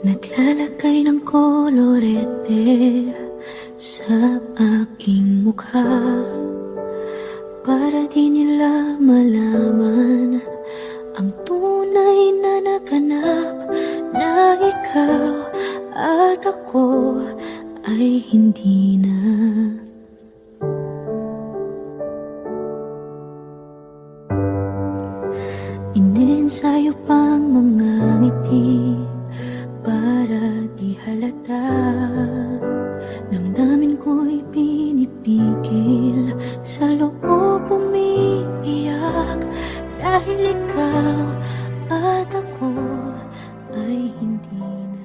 Naglalagay ng kolorete sa aking mukha para di nila malaman ang tunay na naganap, na ikaw at ako ay hindi na. Iniensayo pang mga ngiti para di halata. Damdamin ko'y pinipigil, sa loob umiiyak, dahil ikaw at ako ay hindi na.